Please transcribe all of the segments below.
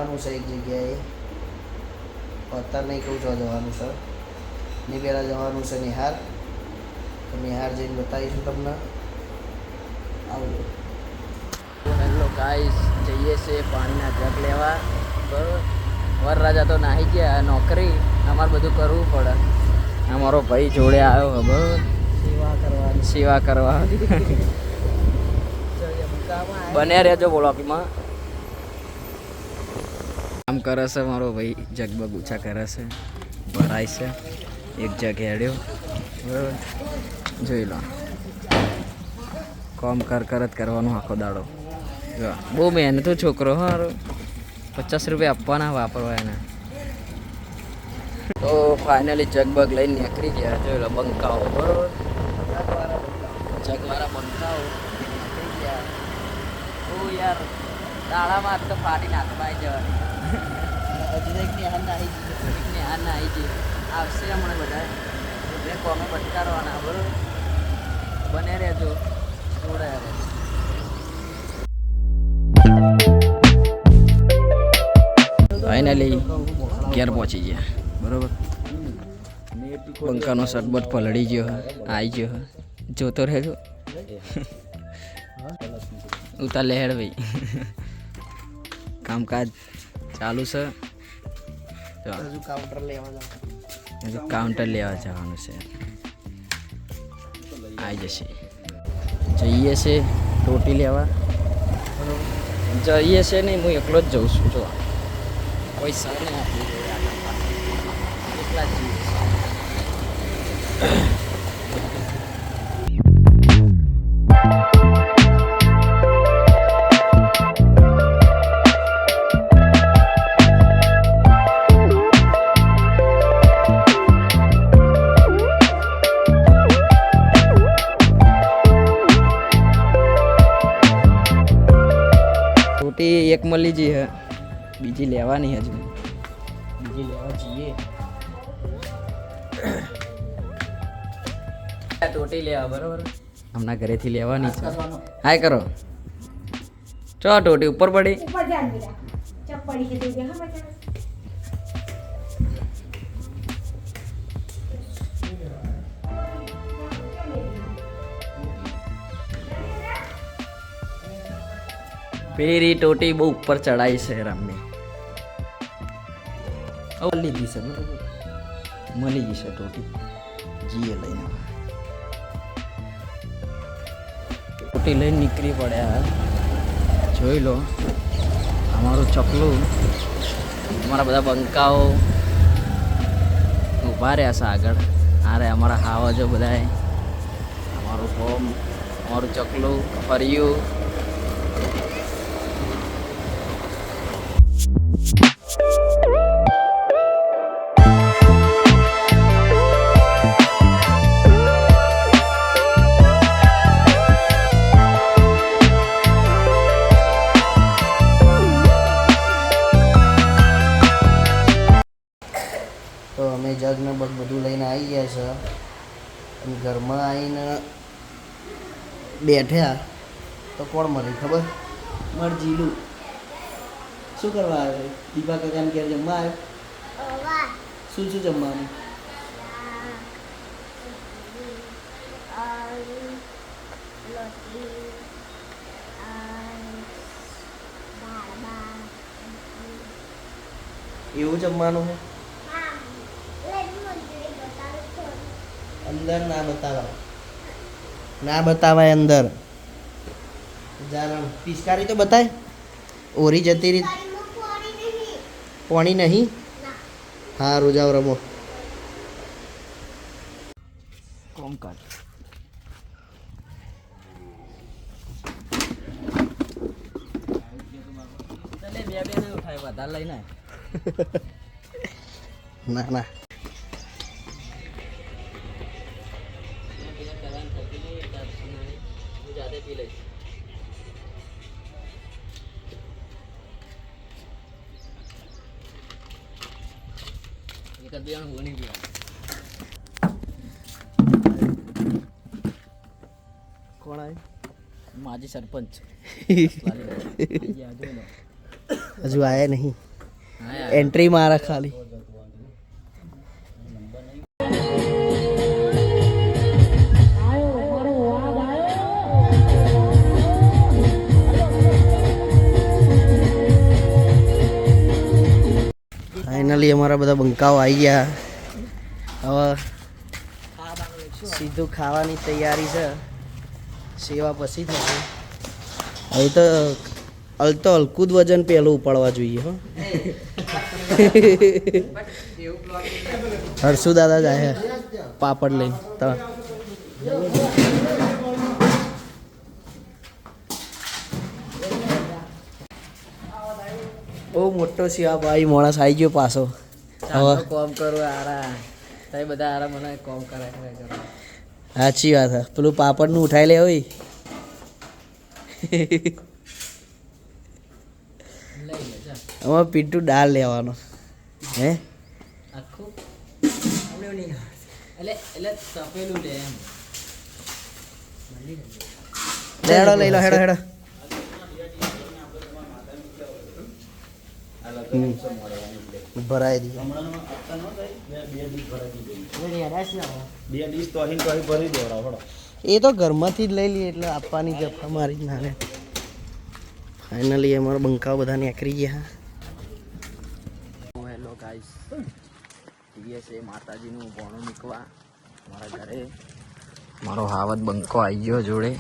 જવાનું છે એક જગ્યાએ, અત્યારે નહીં કહું છો જવાનું છે. ને પહેલાં જવાનું છે નિહાર, તો નિહાર જઈને બતાવીશું તમને. આવજો. હેલો ગાઈસ, જઈએ છીએ પાણીના જગ લેવા. બરાબર, વરરાજા તો નાહી ગયા, નોકરી અમારે બધું કરવું પડે. અમારો ભાઈ જોડે આવ્યો ખબર, સેવા કરવા. બને રહેજો બ્લોગમાં. કામ કરે છે મારો ભાઈ, જગબગ ઊંચા કરે છે, ભરાય છે. એક જગ હેડ્યો, બરાબર, જોઈ લો. કામ કર જ કરવાનું આખો દાડો. જો બહુ મહેનતું છોકરો હારો, 50 રૂપિયા આપવાના વાપરવા એના. તો ફાઇનલી જગબગ લઈને નીકળી ગયા. જોઈ લો બંકાઓ, બરાબર, જગવાળા બંકાઓ નીકળી ગયા. ઓ યાર, દાડામાં તો ફાટીને હાથમાં આવી જવાની. હજી એક નિહાર ના આવી જઈએ, આવશે હમણાં બધા. બે કોમે બટકારવાના, બરાબર, બને રહેજો જોડે. ફાઇનલી ઘેર પહોંચી ગયા, બરાબર. પંખાનો શરબત પલળી ગયો, આવી ગયો, જોતો રહેજો. ઉતાર લહેડ ભાઈ, કામકાજ ચાલુ છે. કાઉન્ટર લેવા જવાનું છે, આવી જશે. જઈએ છે ટોટી લેવા, જઈએ છે નહીં, હું એકલો જ જઉં છું. જો કોઈ સર નહીં આપી એકલા જ જઈએ. એક મળી જઈ હે, બીજી લેવાની હજુ, બીજી લેવા જઈએ. ટોટી લેવા, બરોબર, હમણાં ઘરેથી લેવાની છે. હાય કરો, ચો ટોટી ઉપર પડી. પેરી ટોટી બહુ ઉપર ચડાઈ છે રામની. લીધી છે, બરાબર, મળી ગઈ છે ટોટી, જીએ લઈને. ટોટી લઈને નીકળી પડ્યા. જોઈ લો અમારું ચકલું, અમારા બધા બંકાઓ ઊભા રહ્યા છે આગળ. અરે અમારા હાવજો બધા, અમારું હોમ, અમારું ચકલું ફર્યું. તો અમે જગને બધું લઈને આવી ગયા છે, અને ઘરમાં આવીને બેઠ્યા તો કોણ મળી ખબર? માર જીલું. શું કરવા આવે? દીપા કાકાને ઘેર જમવા આવ્યો. શું જમવાનું? એવું જમવાનું છે? અંદર ના બતાવાય, ના બતાવાય અંદર. પિચકારી તો બતાય. ઓરી જતી રીત પાણી નહીં. હા રોજાવ રમો. કોમ કર. બે ને ઉઠાય, વધારે લઈને ના ના. કોણ આય? માજી સરપંચ. હજુ આયા નહીં. એન્ટ્રી મારે ખાલી. ફાઇનલી અમારા બધા બંકાઓ આવી ગયા. હવે સીધું ખાવાની તૈયારી છે. સેવા પછી થશે. હવે તો હલકું જ વજન પહેલું ઉપાડવા જોઈએ. હો હર્ષુ દાદા જાય પાપડ લઈને. બહુ મોટો સેવા ભાઈ માણસ આવી ગયો પાછો. હવે કોમ કરો આરા તમે બધા આરા મને કોમ કરે. સાચી વાત હે. પેલું પાપડનું ઉઠાઈ લે હોય. અમારે પીટું દાળ લેવાનો હે આખું એટલે તપેલું લે એમ. હેડો લઈ લો હેડો હેડો. ભરાઈ દીધું. એ તો ઘરમાંથી જ લઈ લઈએ એટલે આપવાની જફા મારી જ નાને. ફાઇનલી અમારા બંકાઓ બધા નીકળી ગયા. હેલો ગાઈસ, દિવસે માતાજીનું બોણું મૂકવા મારા ઘરે મારો હાવત બંકો આવી ગયો જોડે.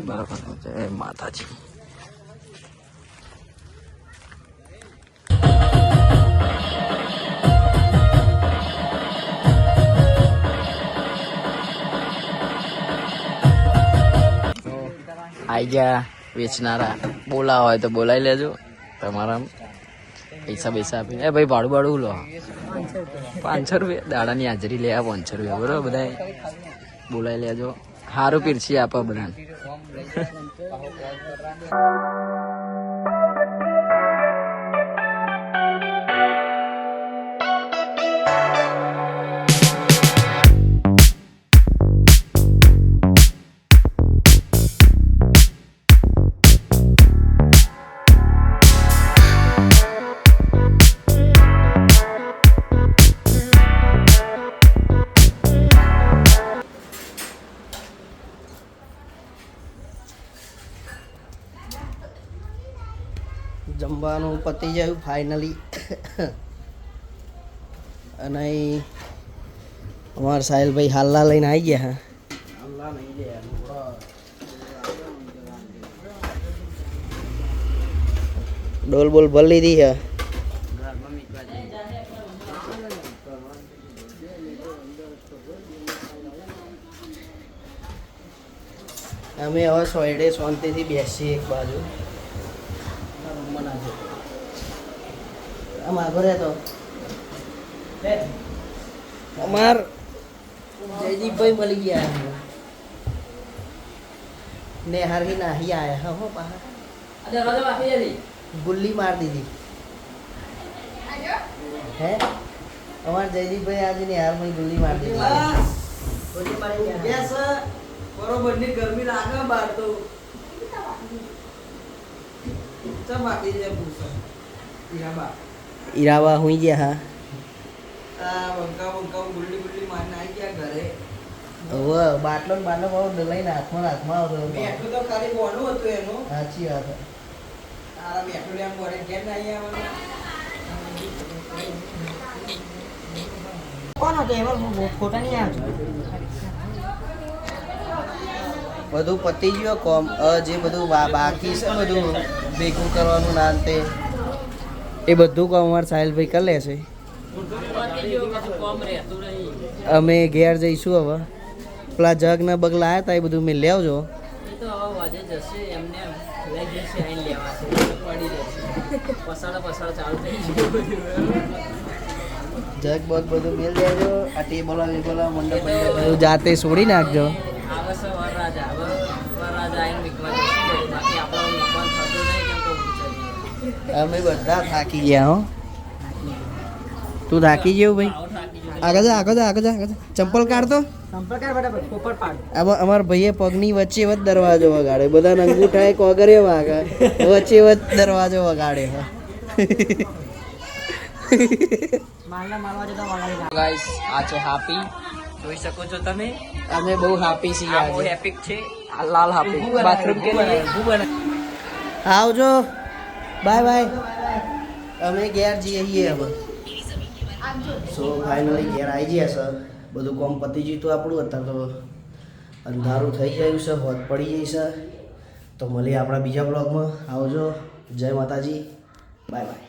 બરાબર, જય માતાજી. આઈ ગયા વેચનારા. બોલાવા હોય તો બોલાવી લેજો. તમારા પૈસા આપીને એ ભાઈ ભાડું લો 500 રૂપિયા દાડાની હાજરી લે 500 રૂપિયા બરોબર. બધા બોલાવી લેજો. સારું પીરસી આપો બધાને. જમવાનું પતી જાય ફાઇનલી. અને અમારા સાહિલભાઈ હાલ્લા લઈને આવી ગયા. ડોલ બોલ ભરી લીધી છે. અમે હવે સોયડે શાંતિથી બેસીએ એક બાજુ. આમ આગળ રહેતો અમાર જયદીપભાઈ મળી ગયા. ને હારી નાહી આયા હો પાછા. ગુલ્લી માર દીધી હે અમાર જયદીપભાઈ આજે નિહારમાં ગુલ્લી માર દીધી. બરોબર ની ગરમી લાગે બહાર તો ઈરાબા હુઈ ગયા. હવે બાટલો ને બાટલો લઈને હાથમાં આવતો. સાચી વાત. બધું પતી ગયો કોમ. જે બધું બાકી છે બધું ભેગું કરવાનું ના તે એ બધું કામ અમારા સાહિલભાઈ કરી લેશે. અમે ઘેર જઈશું. હવે પેલા જગ ને બગ લાયા હતા એ બધું મેં લેવજો. જગ બગ બધું મેલ દેજો. આ ટેબલ મંડપ બધું જાતે છોડી નાખજો. અમે બધા થાકી ગયા. હો તું થાકી ગયો ભાઈ. આગળ જા. ચંપલ કાઢતો. અમારા ભાઈએ પગની વચ્ચે વચ્ચે દરવાજો વગાડે. બધા અંગૂઠાએ કોગરે વાગે વચ્ચે વચ્ચે દરવાજો વગાડે. ગાઈસ આ છે હાપી, જોઈ શકો છો તમે. અમે બહુ હાપી છીએ આ બહુ આજે. હેપિક છે. આ લાલ હાપી બાથરૂમ કે લીએ. આવજો, બાય બાય. અમે ઘેર જઈએ છીએ હવે. સો ફાઇનલી ઘેર આવી ગયા સર. બધું કોમ પતી ગયું હતું આપણું. અત્યારે તો અંધારું થઈ ગયું છે, હોત પડી ગઈ છે. તો મળીએ આપણા બીજા બ્લોગમાં. આવજો, જય માતાજી, બાય બાય.